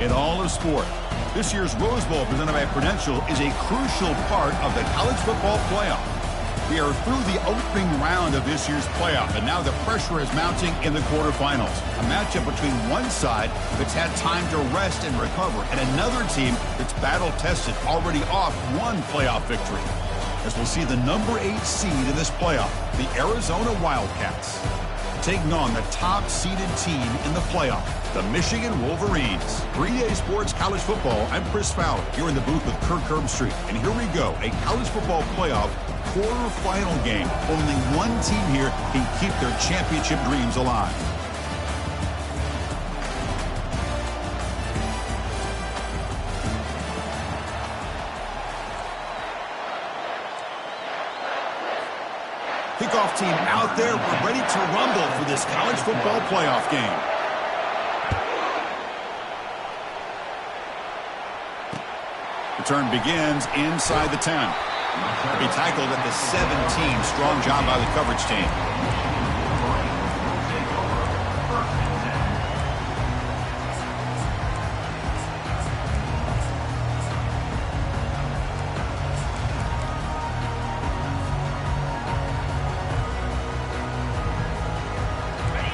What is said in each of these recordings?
In all of sport, this year's Rose Bowl presented by Prudential is a crucial part of the college football playoff. We are through the opening round of this year's playoff, and now the pressure is mounting in the quarterfinals. A matchup between one side that's had time to rest and recover, and another team that's battle-tested, already off one playoff victory. As we'll see the number 8 seed in this playoff, the Arizona Wildcats, taking on the top-seeded team in the playoff, the Michigan Wolverines. 3-Day Sports College Football, I'm Chris Fowler, here in the booth with Kirk Herbstreit. And here we go, a college football playoff quarterfinal game. Only one team here can keep their championship dreams alive. Kickoff team out there. We're ready to rumble for this college football playoff game. Return begins inside the 10. He'll be tackled at the 17. Strong job by the coverage team.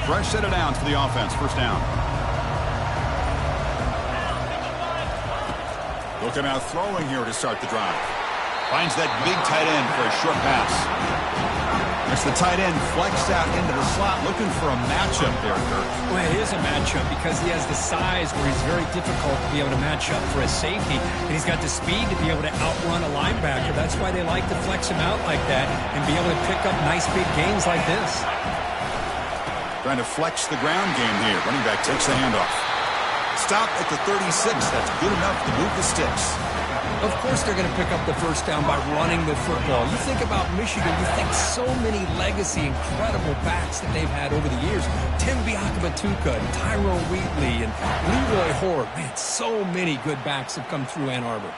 Fresh set of downs for the offense. First down. They'll come out throwing here to start the drive. Finds that big tight end for a short pass. It's the tight end flexed out into the slot, looking for a matchup there, Kirk. Well, it is a matchup because he has the size where he's very difficult to be able to match up for a safety. And he's got the speed to be able to outrun a linebacker. That's why they like to flex him out like that and be able to pick up nice big gains like this. Trying to flex the ground game here. Running back takes the handoff. Stop at the 36. That's good enough to move the sticks. Of course they're going to pick up the first down by running the football. You think about Michigan, you think so many legacy, incredible backs that they've had over the years. Tim Biakabatuka and Tyrone Wheatley and Leroy Horde. Man, so many good backs have come through Ann Arbor.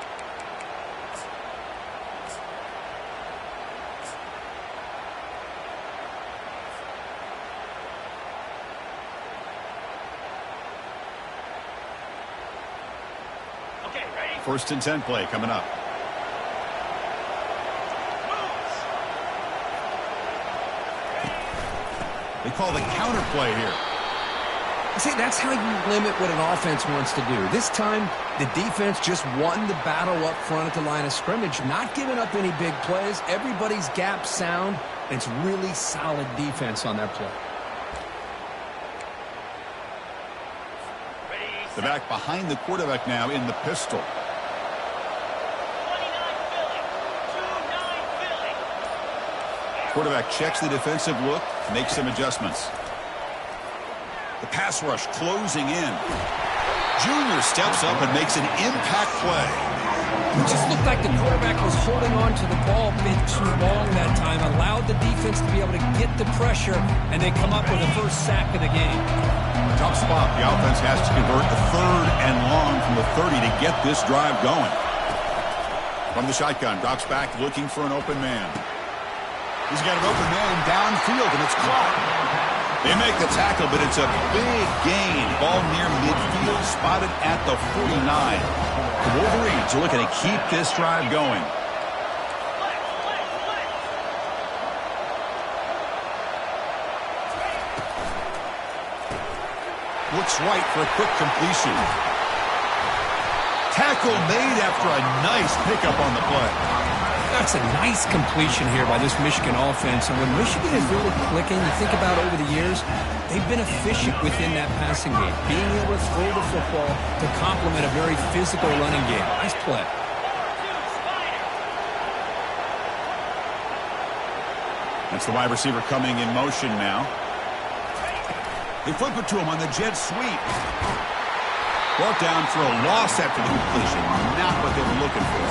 First and 10 play coming up. They call the counter play here. See, that's how you limit what an offense wants to do. This time, the defense just won the battle up front at the line of scrimmage, not giving up any big plays. Everybody's gap sound, and it's really solid defense on that play. The back behind the quarterback now in the pistol. Quarterback checks the defensive look, makes some adjustments. The pass rush closing in. Junior steps up and makes an impact play. It just looked like the quarterback was holding on to the ball a bit too long that time, allowed the defense to be able to get the pressure, and they come up with the first sack of the game. Tough spot. The offense has to convert the 3rd and long from the 30 to get this drive going. From the shotgun, drops back looking for an open man. He's got an open man downfield, and it's caught. They make the tackle, but it's a big gain. Ball near midfield, spotted at the 49. The Wolverines are looking to keep this drive going. Looks right for a quick completion. Tackle made after a nice pickup on the play. That's a nice completion here by this Michigan offense. And when Michigan is really clicking, you think about over the years, they've been efficient within that passing game, being able to throw the football to complement a very physical running game. Nice play. That's the wide receiver coming in motion now. They flip it to him on the jet sweep. Brought down for a loss after the completion. Not what they were looking for.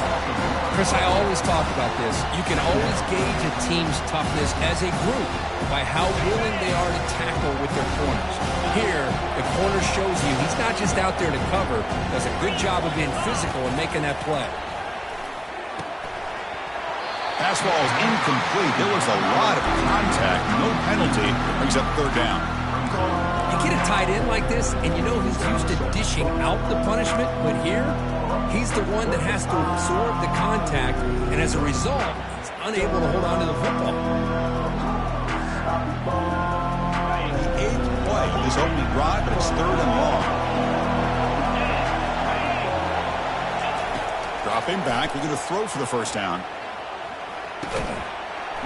Chris, I always talk about this. You can always gauge a team's toughness as a group by how willing they are to tackle with their corners. Here, the corner shows you he's not just out there to cover, does a good job of being physical and making that play. Pass ball is incomplete. There was a lot of contact. No penalty. Brings up 3rd down. You get a a tight end like this, and you know he's used to dishing out the punishment, but here, he's the one that has to absorb the contact, and as a result, he's unable to hold on to the football. The 8th play of this opening drive, but it's 3rd and long. Dropping back, we're going to throw for the first down.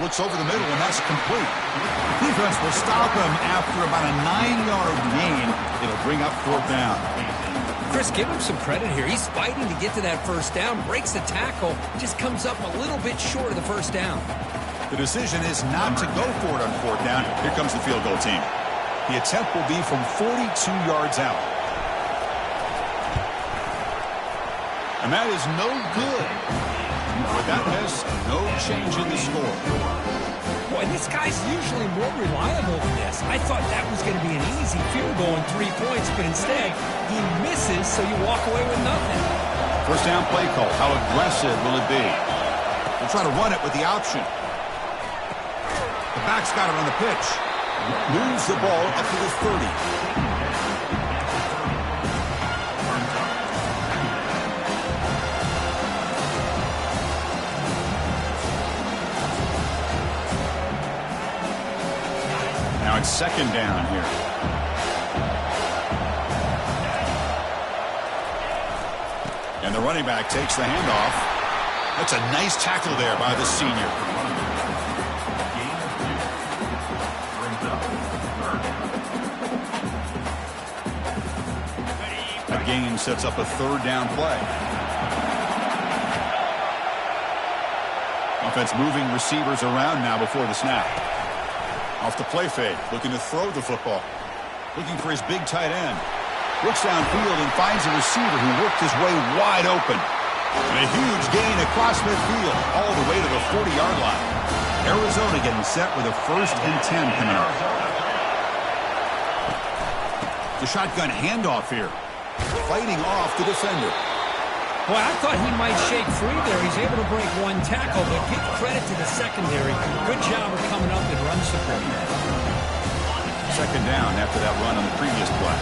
Looks over the middle, and that's complete. Defense will stop him after about a 9-yard gain. It'll bring up 4th down. Chris, give him some credit here. He's fighting to get to that first down, breaks the tackle, just comes up a little bit short of the first down. The decision is not to go for it on 4th down. Here comes the field goal team. The attempt will be from 42 yards out. And that is no good. With that miss, no change in the score. Boy, this guy's usually more reliable than this. I thought that was going to be an easy field goal and 3 points, but instead, he misses, so you walk away with nothing. First down play call. How aggressive will it be? They'll try to run it with the option. The back's got it on the pitch. Moves the ball up to the 30. Now it's 2nd down here. And the running back takes the handoff. That's a nice tackle there by the senior. That gain sets up a 3rd down play. Offense moving receivers around now before the snap. Off the play fake, looking to throw the football. Looking for his big tight end. Looks downfield and finds a receiver who worked his way wide open. And a huge gain across midfield, all the way to the 40-yard line. Arizona getting set with a 1st and 10 coming up. The shotgun handoff here. Fighting off the defender. Boy, I thought he might shake free there. He's able to break 1 tackle, but give credit to the secondary. Good job of coming up and run support. 2nd down after that run on the previous play.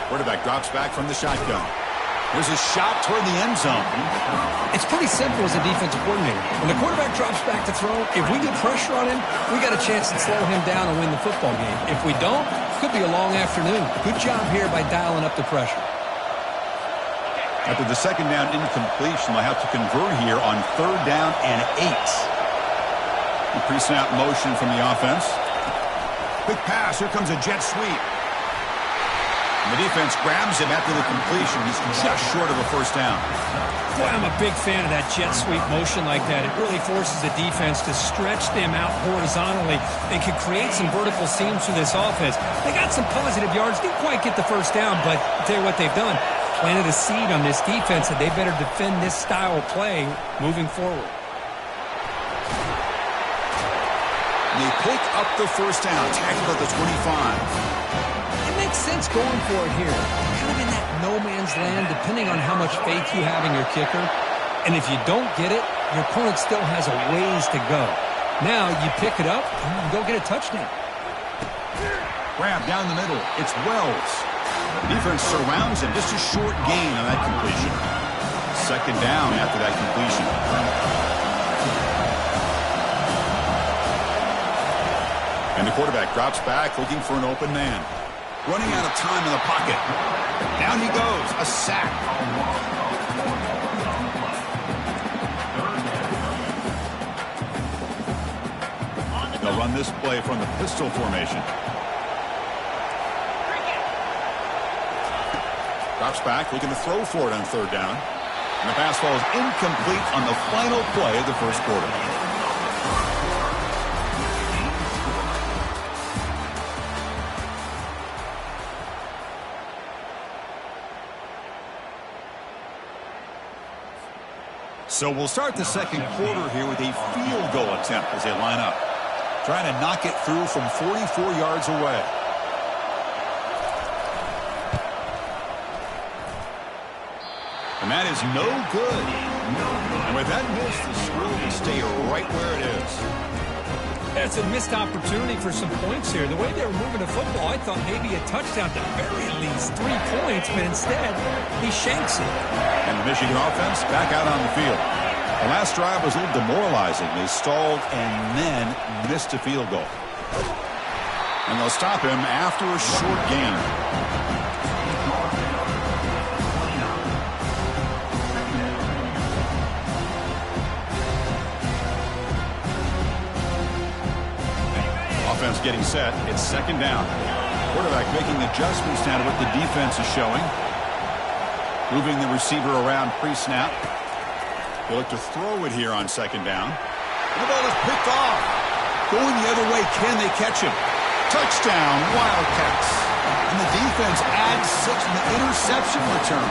Quarterback drops back from the shotgun. There's a shot toward the end zone. It's pretty simple as a defensive coordinator. When the quarterback drops back to throw, if we get pressure on him, we got a chance to slow him down and win the football game. If we don't, it could be a long afternoon. Good job here by dialing up the pressure. After the 2nd down incompletion, they'll have to convert here on 3rd down and 8. The pre-snap motion from the offense. Quick pass. Here comes a jet sweep. And the defense grabs him after the completion. He's just short of a 1st down. Boy, I'm a big fan of that jet sweep motion like that. It really forces the defense to stretch them out horizontally. They could create some vertical seams for this offense. They got some positive yards. Didn't quite get the 1st down, but I'll tell you what they've done. Planted a seed on this defense that they better defend this style of play moving forward. And they pick up the 1st down. Tackled at the 25. Makes sense going for it here. Kind of in that no man's land, depending on how much faith you have in your kicker. And if you don't get it, your opponent still has a ways to go. Now you pick it up and you go get a touchdown. Grab down the middle. It's Wells. Defense surrounds him. Just a short gain on that completion. 2nd down after that completion. And the quarterback drops back looking for an open man. Running out of time in the pocket. Down he goes. A sack. They'll run this play from the pistol formation. Drops back, looking to throw for it on 3rd down. And the pass falls incomplete on the final play of the 1st quarter. So we'll start the 2nd quarter here with a field goal attempt as they line up. Trying to knock it through from 44 yards away. And that is no good. And with that miss, the score will stay right where it is. That's a missed opportunity for some points here. The way they were moving the football, I thought maybe a touchdown to very least 3 points, but instead, he shanks it. And the Michigan offense back out on the field. The last drive was a little demoralizing. They stalled and then missed a field goal. And they'll stop him after a short gain. Offense getting set. It's second down. Quarterback making adjustments now to what the defense is showing. Moving the receiver around pre-snap. They look to throw it here on second down. And the ball is picked off. Going the other way, can they catch him? Touchdown, Wildcats. And the defense adds 6 in the interception return.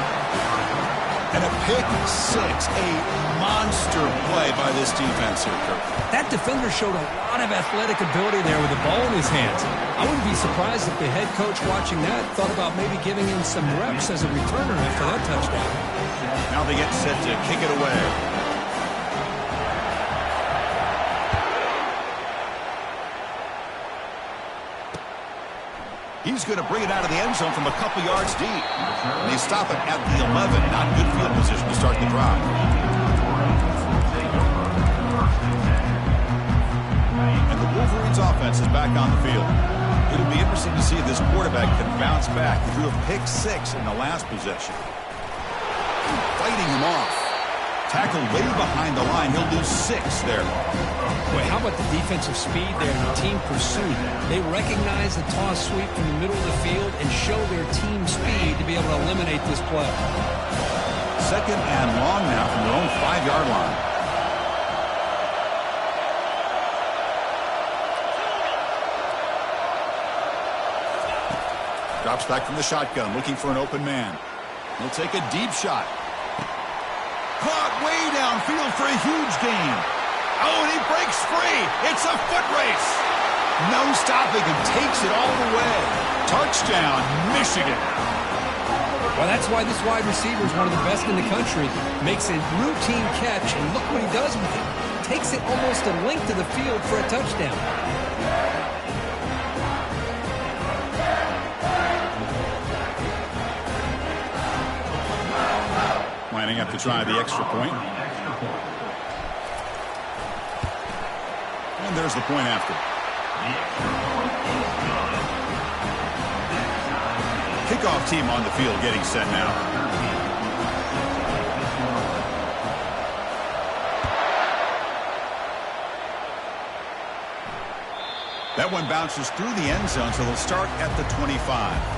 And a pick 6, a monster play by this defense here, Kirk. That defender showed a lot of athletic ability there with the ball in his hands. I wouldn't be surprised if the head coach watching that thought about maybe giving him some reps as a returner after that touchdown. Now they get set to kick it away. He's going to bring it out of the end zone from a couple yards deep. And they stop it at the 11. Not good field position to start the drive. And the Wolverines offense is back on the field. It'll be interesting to see if this quarterback can bounce back. He threw a pick 6 in the last possession. Fighting him off. Tackled way behind the line. He'll lose 6 there. Boy, how about the defensive speed there and the team pursuit? They recognize the toss sweep from the middle of the field and show their team speed to be able to eliminate this play. Second and long now from their own 5-yard line. Drops back from the shotgun, looking for an open man. He'll take a deep shot. Caught way downfield for a huge gain. Oh, and he breaks free. It's a foot race. No stopping him. Takes it all the way. Touchdown, Michigan. Well, that's why this wide receiver is one of the best in the country. Makes a routine catch, and look what he does with it. Takes it almost a length of the field for a touchdown. Lining up to try the extra point. And there's the point after. Kickoff team on the field getting set now. That one bounces through the end zone, so they'll start at the 25.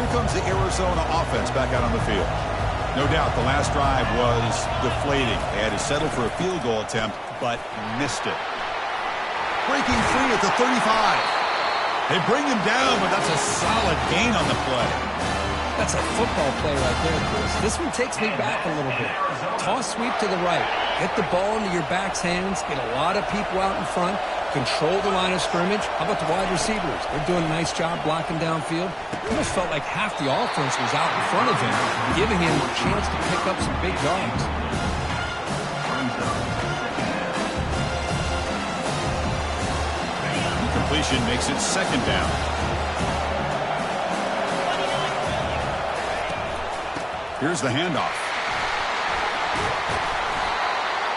Comes the Arizona offense back out on the field. No doubt the last drive was deflating. They had to settle for a field goal attempt, but missed it. Breaking free at the 35. They bring him down, but that's a solid gain on the play. That's a football play right there, Chris. This one takes me back a little bit. Toss sweep to the right. Get the ball into your back's hands. Get a lot of people out in front. Control the line of scrimmage. How about the wide receivers? They're doing a nice job blocking downfield. It almost felt like half the offense was out in front of him, giving him a chance to pick up some big yards. Completion makes it second down. Here's the handoff.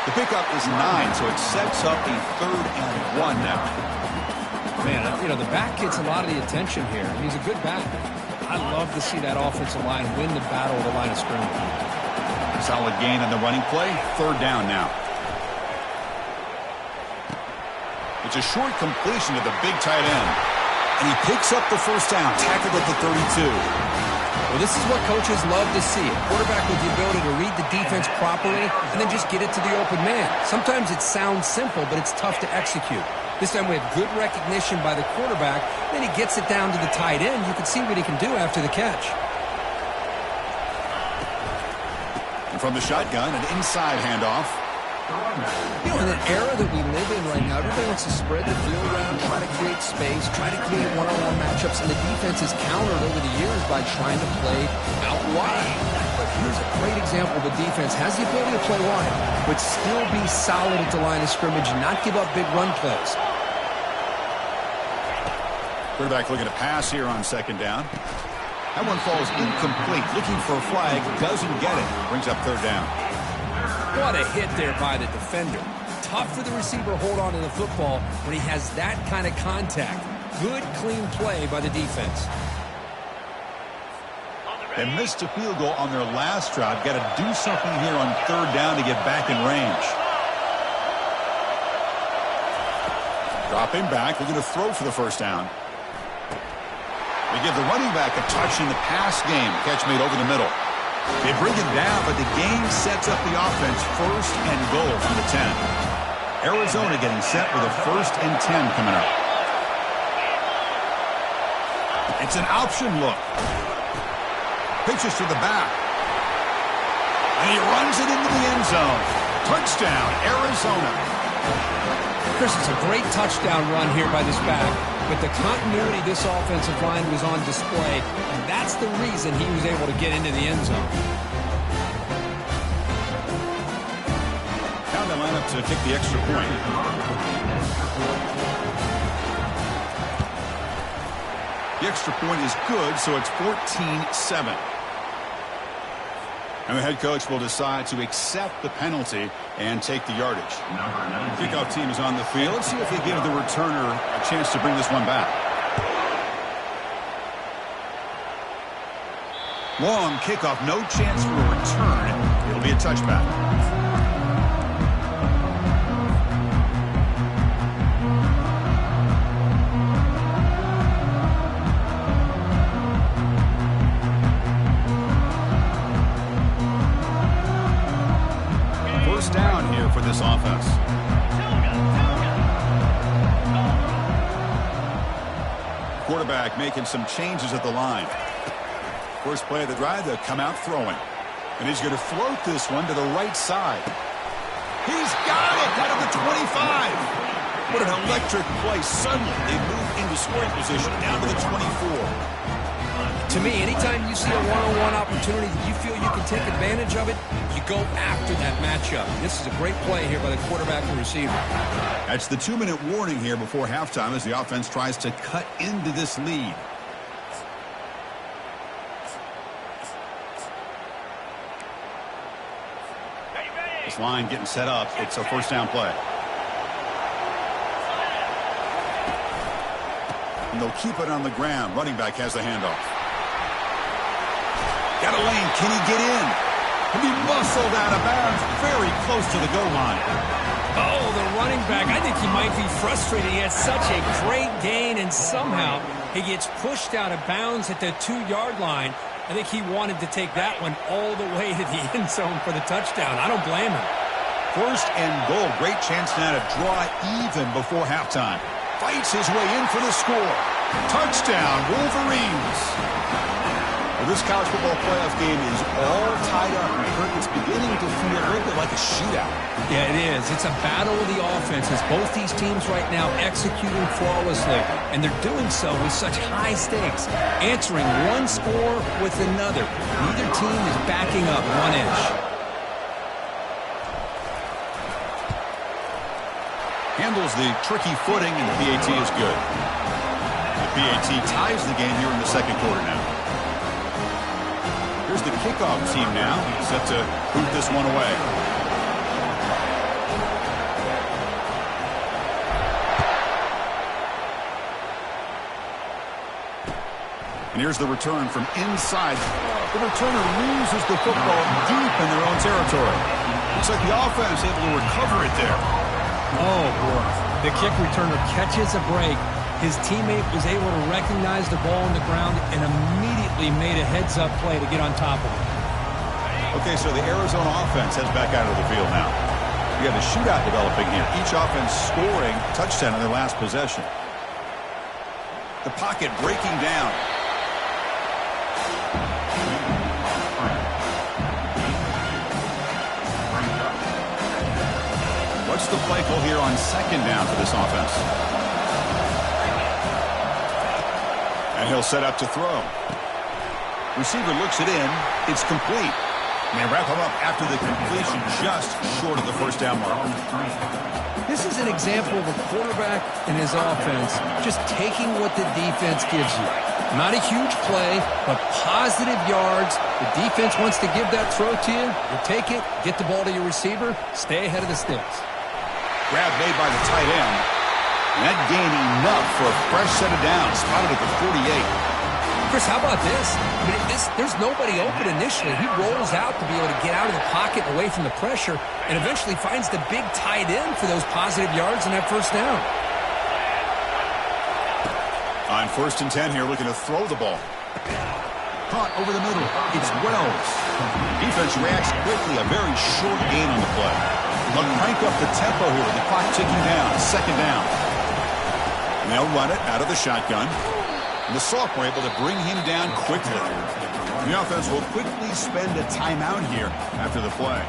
The pickup is 9, so it sets up a 3rd and 1 now. Man, you know, the back gets a lot of the attention here. He's a good back. I love to see that offensive line win the battle of the line of scrimmage. Solid gain on the running play. 3rd down now. It's a short completion to the big tight end. And he picks up the first down, tackled at the 32. Well, this is what coaches love to see. A quarterback with the ability to read the defense properly and then just get it to the open man. Sometimes it sounds simple, but it's tough to execute. This time we have good recognition by the quarterback. Then he gets it down to the tight end. You can see what he can do after the catch. And from the shotgun, an inside handoff. You know, in the era that we live in right now, everybody wants to spread the field around, try to create space, try to create one-on-one matchups, and the defense has countered over the years by trying to play out wide. But here's a great example of a defense has the ability to play wide, but still be solid at the line of scrimmage and not give up big run plays. Quarterback looking to pass here on second down. That one falls incomplete. Looking for a flag, doesn't get it. Brings up third down. What a hit there by the defender. Tough for the receiver to hold on to the football when he has that kind of contact. Good, clean play by the defense. They missed a field goal on their last drive. Got to do something here on third down to get back in range. Dropping back, looking to throw for the first down. They give the running back a touch in the pass game. Catch made over the middle. They bring it down, but the game sets up the offense. First and goal from the 10. Arizona getting set with a 1st and 10 coming up. It's an option look. Pitches to the back. And he runs it into the end zone. Touchdown, Arizona. Chris, it's a great touchdown run here by this back, but the continuity of this offensive line was on display, and that's the reason he was able to get into the end zone. Now they line up to kick the extra point. The extra point is good, so it's 14-7. And the head coach will decide to accept the penalty and take the yardage. Kickoff team is on the field. Let's see if they give the returner a chance to bring this one back. Long kickoff, no chance for a return. It'll be a touchback. Down here for this offense. Quarterback making some changes at the line. First play of the drive, they'll come out throwing. And he's going to float this one to the right side. He's got it out of the 25. What an electric play. Suddenly they move into scoring position down to the 24. To me, anytime you see a one-on-one opportunity that you feel you can take advantage of it, you go after that matchup. This is a great play here by the quarterback and receiver. That's the 2-minute warning here before halftime as the offense tries to cut into this lead. This line getting set up. It's a first down play. And they'll keep it on the ground. Running back has the handoff. Got a lane. Can he get in? He'll be muscled out of bounds very close to the goal line. Oh, the running back. I think he might be frustrated. He had such a great gain, and somehow he gets pushed out of bounds at the 2-yard line. I think he wanted to take that one all the way to the end zone for the touchdown. I don't blame him. First and goal. Great chance now to draw even before halftime. Fights his way in for the score. Touchdown, Wolverines. Well, this college football playoff game is all tied up. It's beginning to feel a little bit like a shootout. Yeah, it is. It's a battle of the offenses. Both these teams right now executing flawlessly, and they're doing so with such high stakes, answering one score with another. Neither team is backing up 1 inch. Handles the tricky footing, and the PAT is good. The PAT ties the game here in the second quarter now. Here's the kickoff team now, set to boot this one away. And here's the return from inside. The returner loses the football deep in their own territory. Looks like the offense able to recover it there. Oh, boy. The kick returner catches a break. His teammate was able to recognize the ball on the ground and immediately made a heads-up play to get on top of it. Okay, so the Arizona offense heads back out of the field now. We have a shootout developing here. Each offense scoring a touchdown in their last possession. The pocket breaking down. the play call here on second down for this offense? And he'll set up to throw. Receiver looks it in. It's complete. And they wrap him up after the completion, just short of the first down mark. This is an example of a quarterback and his offense just taking what the defense gives you. Not a huge play, but positive yards. The defense wants to give that throw to you. You take it, get the ball to your receiver, stay ahead of the sticks. Grab made by the tight end. And that gained enough for a fresh set of downs, spotted at the 48. Chris, how about this? I mean, there's nobody open initially. He rolls out to be able to get out of the pocket away from the pressure and eventually finds the big tight end for those positive yards and that first down. On 1st and 10 here, looking to throw the ball. Caught over the middle. It's Wells. Defense reacts quickly. A very short gain on the play. They'll crank up the tempo here with the clock ticking down. Second down. And they'll run it out of the shotgun. And the Salk were able to bring him down quickly. The offense will quickly spend a timeout here after the play.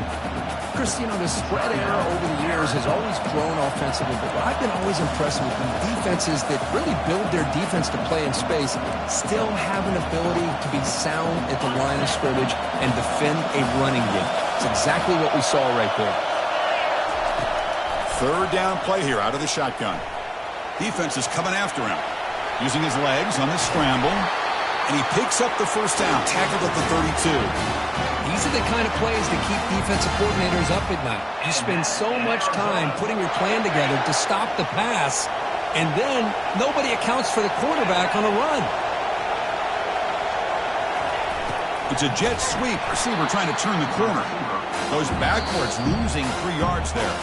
Chris, you know, the spread era over the years has always grown offensively, but I've been always impressed with the defenses that really build their defense to play in space, still have an ability to be sound at the line of scrimmage and defend a running game. It's exactly what we saw right there. Third down play here out of the shotgun. Defense is coming after him. Using his legs on the scramble. And he picks up the first down, tackled at the 32. These are the kind of plays that keep defensive coordinators up at night. You spend so much time putting your plan together to stop the pass, and then nobody accounts for the quarterback on a run. It's a jet sweep. Receiver trying to turn the corner. Goes backwards, losing 3 yards there.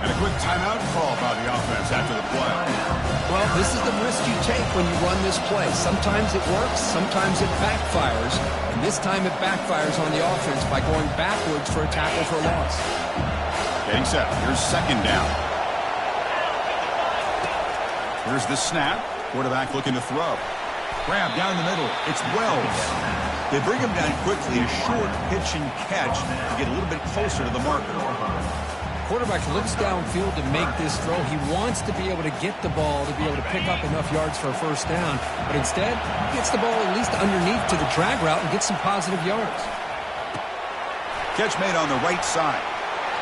And a quick timeout call by the offense after the play. Well, this is the risk you take when you run this play. Sometimes it works, sometimes it backfires. And this time it backfires on the offense by going backwards for a tackle for a loss. Getting set. Here's second down. Here's the snap. Quarterback looking to throw. Grab down the middle. It's Wells. They bring him down quickly. A short pitch and catch to get a little bit closer to the marker. Quarterback looks downfield to make this throw. He wants to be able to get the ball to be able to pick up enough yards for a first down. But instead, he gets the ball at least underneath to the drag route and gets some positive yards. Catch made on the right side.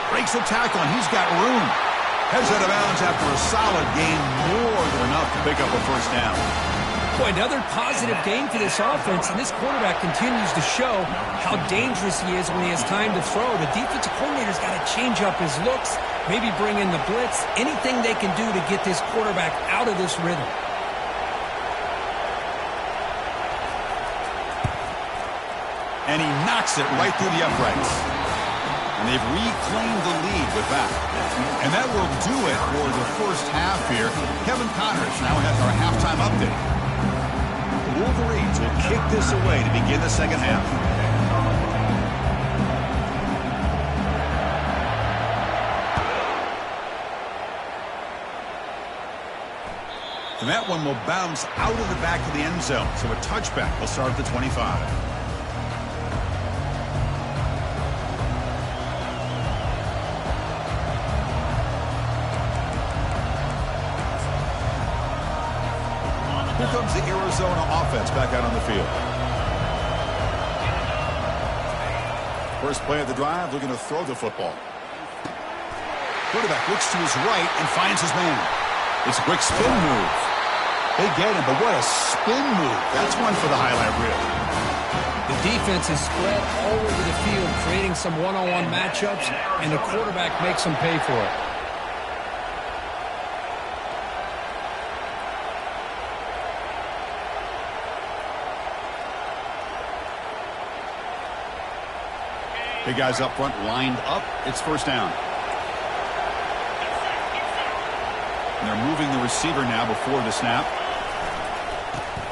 Breaks the tackle, and he's got room. Heads out of bounds after a solid gain, more than enough to pick up a first down. Boy, another positive gain for this offense, and this quarterback continues to show how dangerous he is when he has time to throw. The defensive coordinator's got to change up his looks, maybe bring in the blitz, anything they can do to get this quarterback out of this rhythm. And he knocks it right through the uprights. And they've reclaimed the lead with that. And that will do it for the first half here. Kevin Connors now has our halftime update. The Wolverines will kick this away to begin the second half. And that one will bounce out of the back of the end zone. So a touchback will start at the 25. Here comes the Arizona offense back out on the field. First play of the drive, looking to throw the football. Quarterback looks to his right and finds his man. It's a quick spin move. They get him, but what a spin move. That's one for the highlight reel. The defense is spread all over the field, creating some one-on-one matchups, and the quarterback makes them pay for it. Big guys up front lined up. It's first down. And they're moving the receiver now before the snap.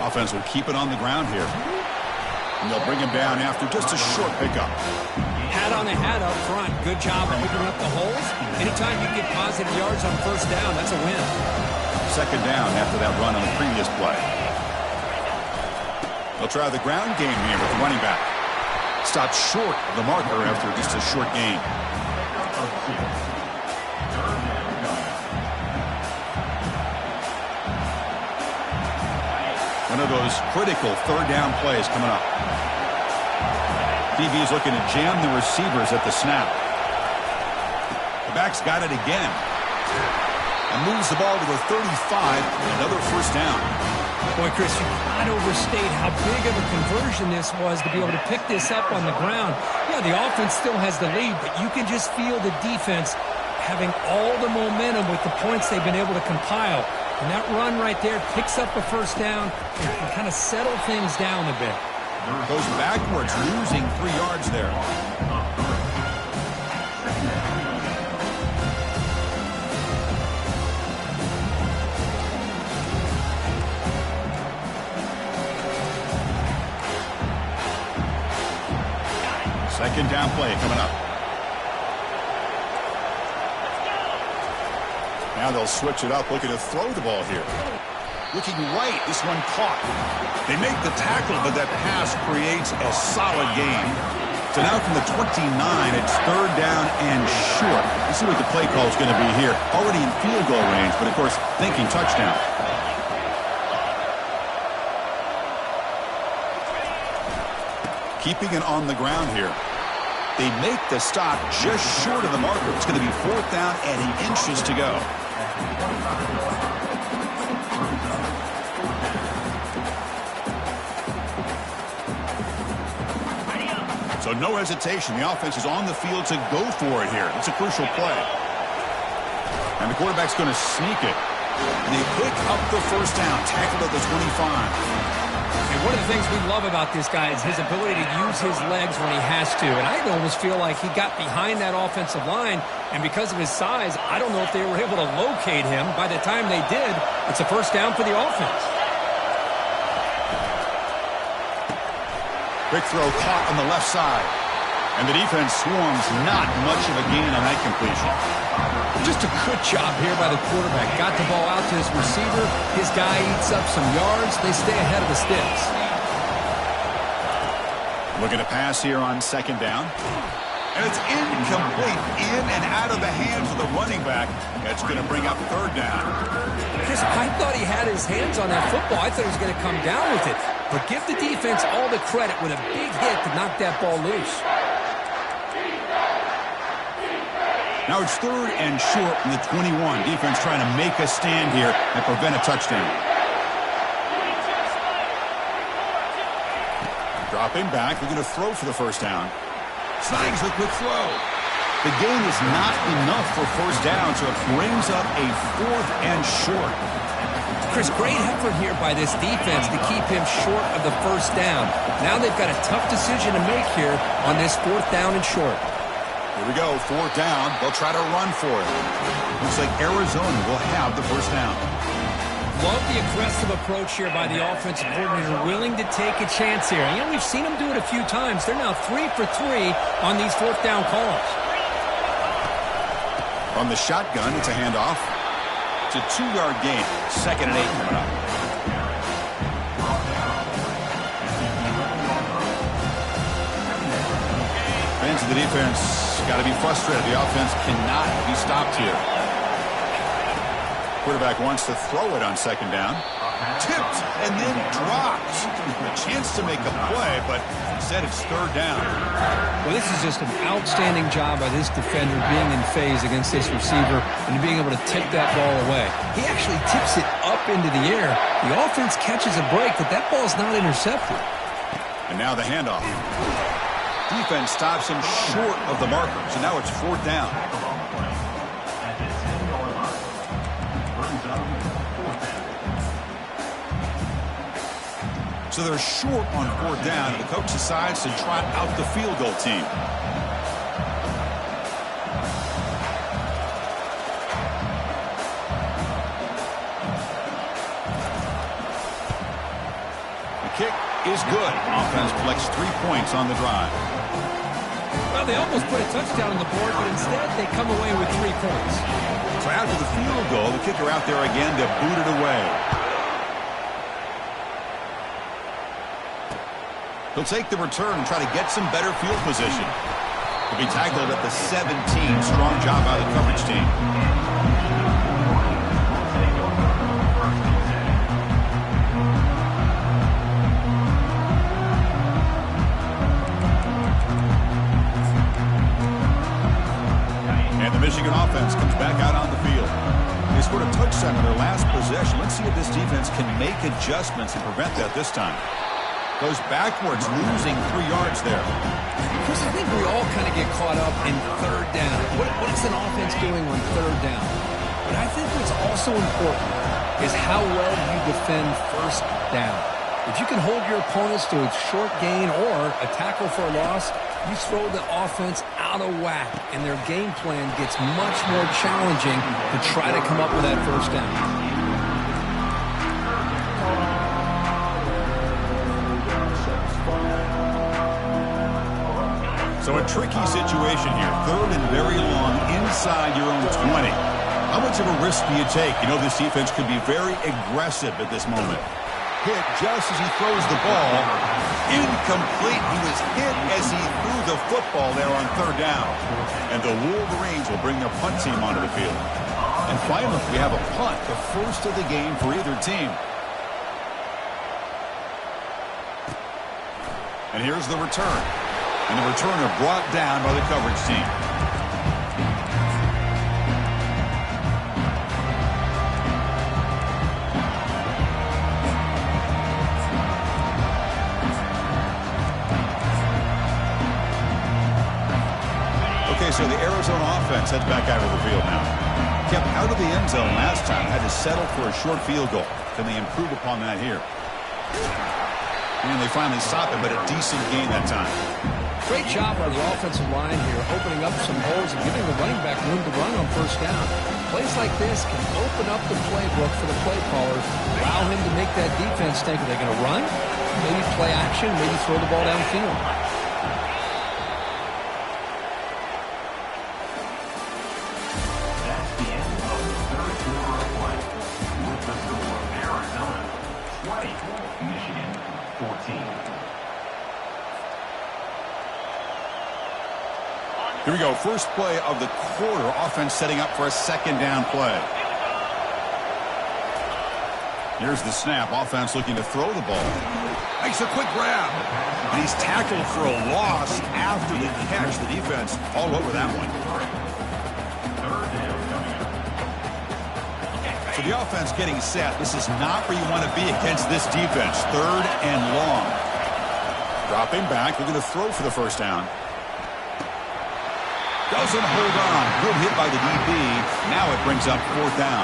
Offense will keep it on the ground here. And they'll bring him down after just a short pickup. Hat on a hat up front. Good job opening up the holes. Anytime you get positive yards on first down, that's a win. Second down after that run on the previous play. They'll try the ground game here with the running back. Stopped short of the marker after just a short gain. of those critical third down plays coming up. DB is looking to jam the receivers at the snap. The back's got it again. And moves the ball to the 35. Another first down. Boy, Chris, you cannot overstate how big of a conversion this was to be able to pick this up on the ground. Yeah, the offense still has the lead, but you can just feel the defense having all the momentum with the points they've been able to compile. And that run right there picks up a first down and can kind of settle things down a bit. Goes backwards, losing 3 yards there. Second down play coming up. Now they'll switch it up, looking to throw the ball here. Looking right, this one caught. They make the tackle, but that pass creates a solid gain. So now from the 29, it's third down and short. Let's see what the play call is going to be here. Already in field goal range, but of course, thinking touchdown. Keeping it on the ground here. They make the stop just short of the marker. It's going to be fourth down and inches to go. So no hesitation. The offense is on the field to go for it here. It's a crucial play. And the quarterback's going to sneak it. And they pick up the first down. Tackled at the 25. And one of the things we love about this guy is his ability to use his legs when he has to. And I almost feel like he got behind that offensive line, and because of his size, I don't know if they were able to locate him. By the time they did, it's a first down for the offense. Quick throw caught on the left side. And the defense swarms, not much of a gain on that completion. Just a good job here by the quarterback. Got the ball out to his receiver. His guy eats up some yards. They stay ahead of the sticks. Looking to pass here on second down. And it's incomplete. In and out of the hands of the running back. That's going to bring up third down. Chris, I thought he had his hands on that football. I thought he was going to come down with it. But give the defense all the credit with a big hit to knock that ball loose. Now it's third and short from the 21. Defense trying to make a stand here and prevent a touchdown. Dropping back, looking to throw for the first down. Snags the quick throw. The gain is not enough for first down, so it brings up a fourth and short. Chris, great effort here by this defense to keep him short of the first down. Now they've got a tough decision to make here on this fourth down and short. Here we go, fourth down. They'll try to run for it. Looks like Arizona will have the first down. Love the aggressive approach here by the offensive coordinator, willing to take a chance here. You know, we've seen him do it a few times. They're now 3 for 3 on these fourth down calls. From the shotgun, it's a handoff. It's a 2-yard gain. Second and 8 coming up. Fans of the defense got to be frustrated. The offense cannot be stopped here. Quarterback wants to throw it on second down. Tipped and then drops. A chance to make a play, but instead it's third down. Well, this is just an outstanding job by this defender being in phase against this receiver and being able to tip that ball away. He actually tips it up into the air. The offense catches a break, but that ball's not intercepted. And now the handoff. Defense stops him short of the marker, so now it's fourth down. So they're short on fourth down, and the coach decides to trot out the field goal team. The kick is good. Offense collects 3 points on the drive. Well, they almost put a touchdown on the board, but instead they come away with 3 points. So after the field goal, the kicker out there again to boot it away. He'll take the return and try to get some better field position. He'll be tackled at the 17. Strong job by the coverage team. Michigan offense comes back out on the field. They scored a touchdown in their last possession. Let's see if this defense can make adjustments and prevent that this time. Goes backwards, losing 3 yards there. Chris, I think we all kind of get caught up in third down. What is an offense doing on third down? But I think what's also important is how well you defend first down. If you can hold your opponents to a short gain or a tackle for a loss, you throw the offense out of whack, and their game plan gets much more challenging to try to come up with that first down. So a tricky situation here. Third and very long inside your own 20. How much of a risk do you take? You know this defense could be very aggressive at this moment. Hit just as he throws the ball. Incomplete. He was hit as he threw the football there on third down. And the Wolverines will bring their punt team onto the field. And finally, we have a punt, the first of the game for either team. And here's the return. And the returner brought down by the coverage team. Okay, so the Arizona offense heads back out of the field now. Kept out of the end zone last time. Had to settle for a short field goal. Can they improve upon that here? And they finally stop it, but a decent gain that time. Great job on the offensive line here, opening up some holes and giving the running back room to run on first down. Plays like this can open up the playbook for the play caller, allow him to make that defense think, are they going to run? Maybe play action, maybe throw the ball downfield. That's the end of the third quarter of play. With the score, Arizona 20, Michigan 14. Here we go. First play of the quarter. Offense setting up for a second down play. Here's the snap. Offense looking to throw the ball. Makes a quick grab. And he's tackled for a loss after the catch. The defense all over that one. So the offense getting set. This is not where you want to be against this defense. Third and long. Dropping back. Looking to throw for the first down. Doesn't hold on. Good hit by the DB. Now it brings up fourth down.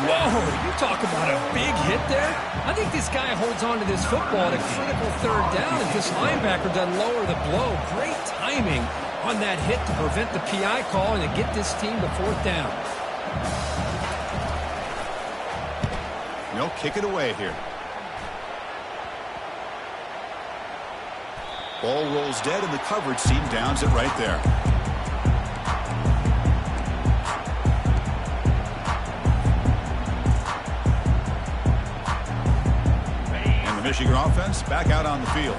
Whoa, you talk about a big hit there. I think this guy holds on to this football at a critical third down. If this linebacker doesn't lower the blow, great timing on that hit to prevent the PI call and to get this team to fourth down. They'll kick it away here. Ball rolls dead and the coverage team downs it right there. Michigan offense back out on the field.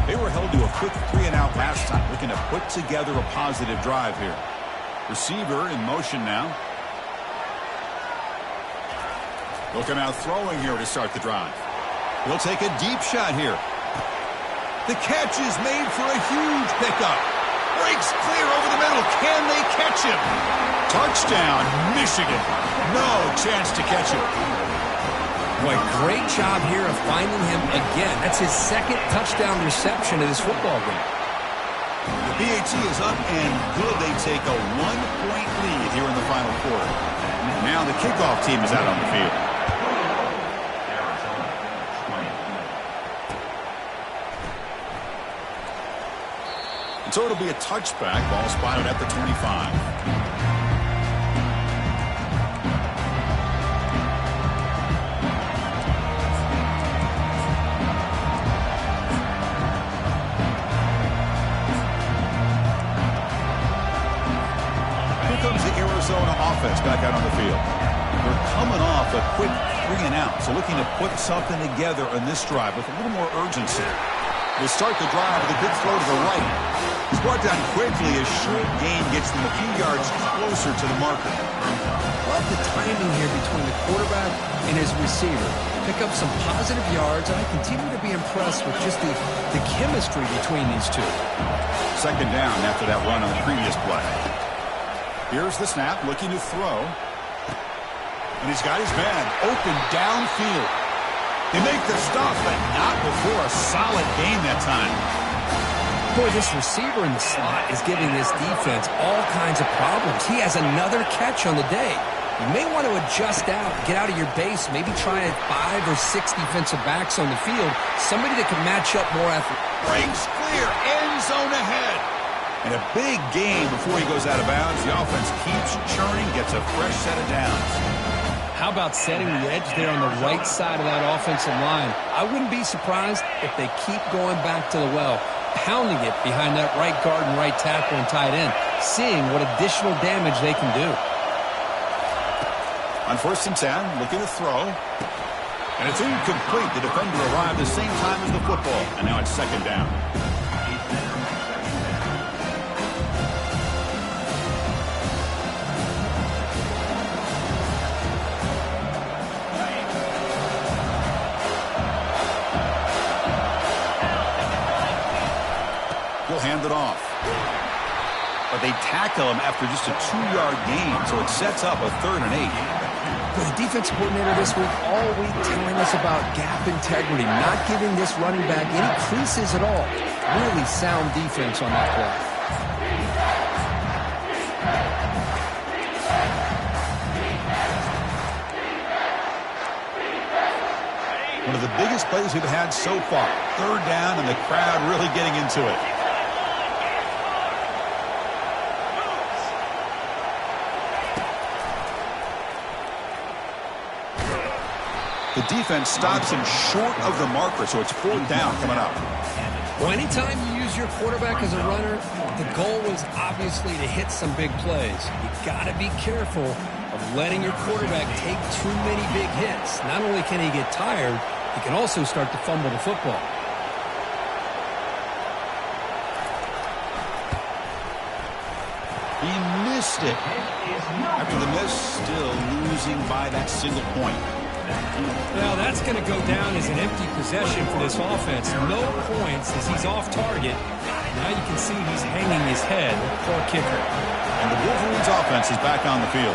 They were held to a quick 3-and-out last time, looking to put together a positive drive here. Receiver in motion now. They'll come out throwing here to start the drive. He'll take a deep shot here. The catch is made for a huge pickup. Breaks clear over the middle. Can they catch him? Touchdown, Michigan. No chance to catch him. Boy, great job here of finding him again. That's his second touchdown reception of this football game. The BAT is up and good. They take a 1-point lead here in the final quarter. Now the kickoff team is out on the field. And so it'll be a touchback. Ball spotted at the 25. Arizona offense back out on the field. They're coming off a quick 3-and-out, so looking to put something together on this drive with a little more urgency. They start the drive with a good throw to the right. He's brought down quickly. A short gain gets them a few yards closer to the marker. Love the timing here between the quarterback and his receiver. Pick up some positive yards, and I continue to be impressed with just the chemistry between these two. Second down after that run on the previous play. Here's the snap, looking to throw. And he's got his man open downfield. They make the stop, but not before a solid gain that time. Boy, this receiver in the slot is giving this defense all kinds of problems. He has another catch on the day. You may want to adjust out, get out of your base, maybe try 5 or 6 defensive backs on the field, somebody that can match up more athletic. Breaks clear, end zone ahead. And a big gain before he goes out of bounds. The offense keeps churning, gets a fresh set of downs. How about setting the edge there on the right side of that offensive line? I wouldn't be surprised if they keep going back to the well, pounding it behind that right guard and right tackle and tight end, seeing what additional damage they can do. On 1st and 10, looking to throw. And it's incomplete. The defender arrived the same time as the football. And now it's 2nd down. He'll hand it off. But they tackle him after just a 2-yard gain, so it sets up a 3rd and 8. The defense coordinator this week all week telling us about gap integrity, not giving this running back any creases at all. Really sound defense on that play. One of the biggest plays we've had so far. 3rd down and the crowd really getting into it. The defense stops him short of the marker, so it's 4th down coming up. Well, anytime you use your quarterback as a runner, the goal was obviously to hit some big plays. You got to be careful of letting your quarterback take too many big hits. Not only can he get tired, he can also start to fumble the football. He missed it. After the miss, still losing by that single point. Well, that's going to go down as an empty possession for this offense. No points as he's off target. Now you can see he's hanging his head. Poor kicker. And the Wolverines offense is back on the field.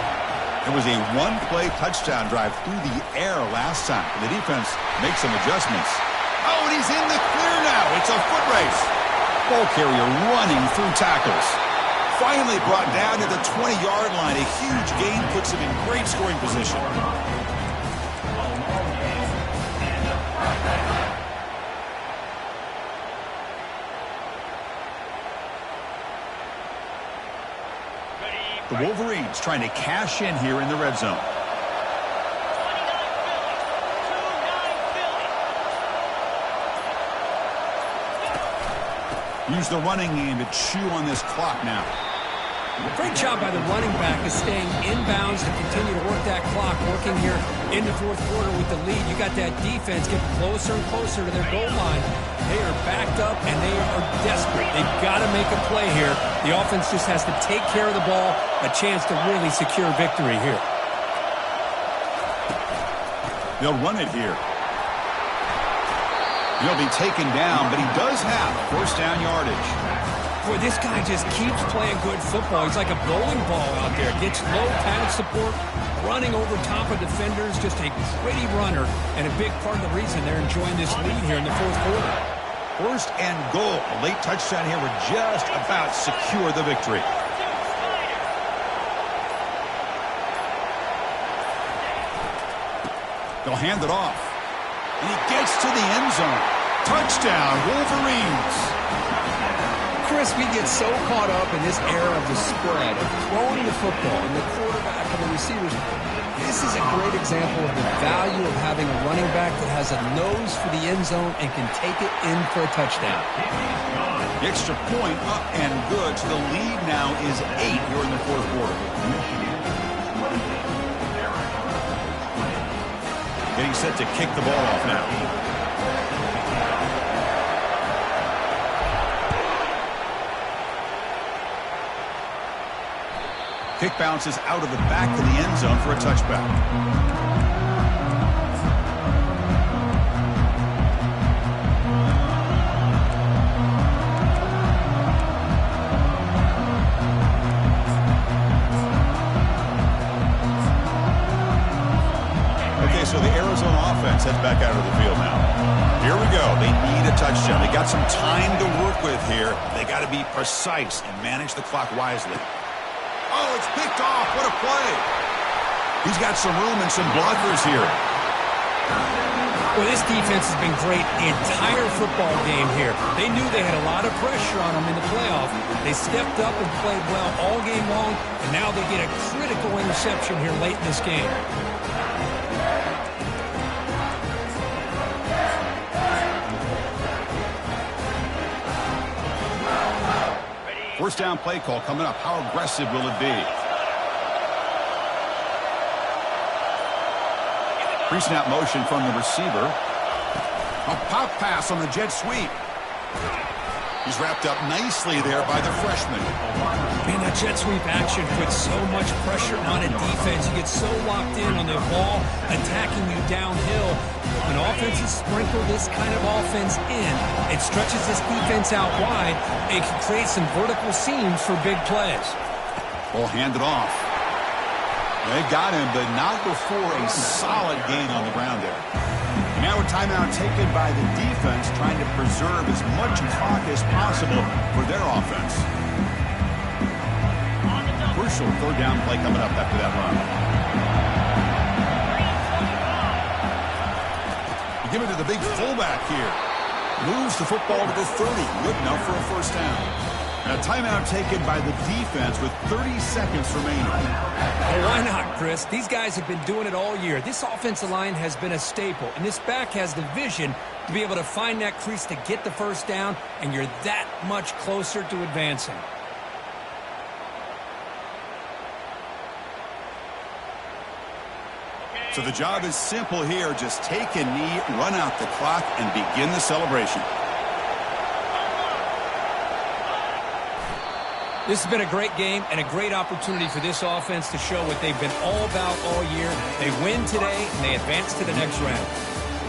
It was a 1-play touchdown drive through the air last time. The defense makes some adjustments. Oh, and he's in the clear now. It's a foot race. Ball carrier running through tackles. Finally brought down to the 20-yard line. A huge gain puts him in great scoring position. The Wolverines trying to cash in here in the red zone. Use the running game to chew on this clock now. Great job by the running back of staying inbounds to continue to work that clock, working here in the 4th quarter with the lead. You got that defense getting closer and closer to their goal line. They are backed up, and they are desperate. They've got to make a play here. The offense just has to take care of the ball, a chance to really secure victory here. They'll run it here. He'll be taken down, but he does have 1st down yardage. Boy, this guy just keeps playing good football. He's like a bowling ball out there. Gets low pad support, running over top of defenders. Just a gritty runner, and a big part of the reason they're enjoying this lead here in the 4th quarter. 1st and goal. A late touchdown here would just about secure the victory. They'll hand it off. And he gets to the end zone. Touchdown, Wolverines. Chris, we get so caught up in this era of the spread, of throwing the football, and the quarterback and the receivers. This is a great example of the value of having a running back that has a nose for the end zone and can take it in for a touchdown. The extra point up and good. So the lead now is 8 here in the 4th quarter. Getting set to kick the ball off now. Kick bounces out of the back of the end zone for a touchback. offense heads back out of the field now. Here we go. They need a touchdown. They got some time to work with here. They got to be precise and manage the clock wisely. Oh, it's picked off. What a play. He's got some room and some blockers here. Well, this defense has been great the entire football game here. They knew they had a lot of pressure on them in the playoff. They stepped up and played well all game long, and now they get a critical interception here late in this game. First down play call coming up. How aggressive will it be? Pre-snap motion from the receiver. A pop pass on the jet sweep. He's wrapped up nicely there by the freshman. Man, that jet sweep action puts so much pressure on a defense. You get so locked in on the ball attacking you downhill. When offenses sprinkle this kind of offense in, it stretches this defense out wide. It can create some vertical seams for big plays. Ball handed off. They got him, but not before a solid gain on the ground there. Now a timeout taken by the defense, trying to preserve as much clock as possible for their offense. Crucial third down play coming up after that run. You give it to the big fullback here. Moves the football to the 30. Good enough for a first down. And a timeout taken by the defense with 30 seconds remaining. Well, why not, Chris? These guys have been doing it all year. This offensive line has been a staple, and this back has the vision to be able to find that crease to get the first down, and you're that much closer to advancing. So the job is simple here. Just take a knee, run out the clock, and begin the celebration. This has been a great game and a great opportunity for this offense to show what they've been all about all year. They win today, and they advance to the next round.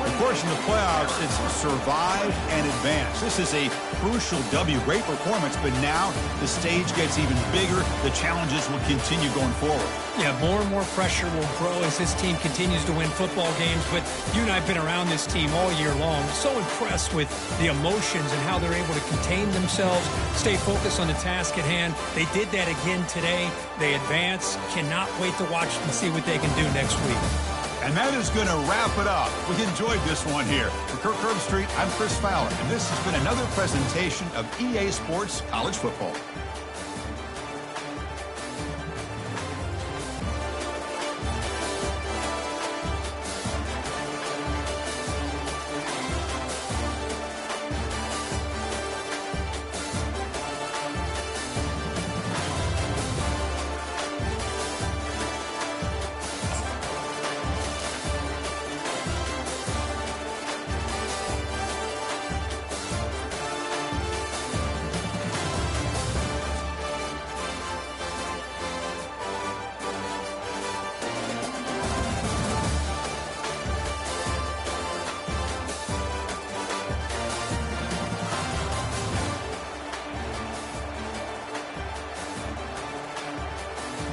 Of course, in the playoffs, it's survive and advance. This is a crucial W. Great performance, but now the stage gets even bigger. The challenges will continue going forward. Yeah, more and more pressure will grow as this team continues to win football games. But you and I have been around this team all year long. So impressed with the emotions and how they're able to contain themselves, stay focused on the task at hand. They did that again today. They advance. Cannot wait to watch and see what they can do next week. And that is going to wrap it up. We enjoyed this one here. For Kirk Herbstreit, I'm Chris Fowler, and this has been another presentation of EA Sports College Football.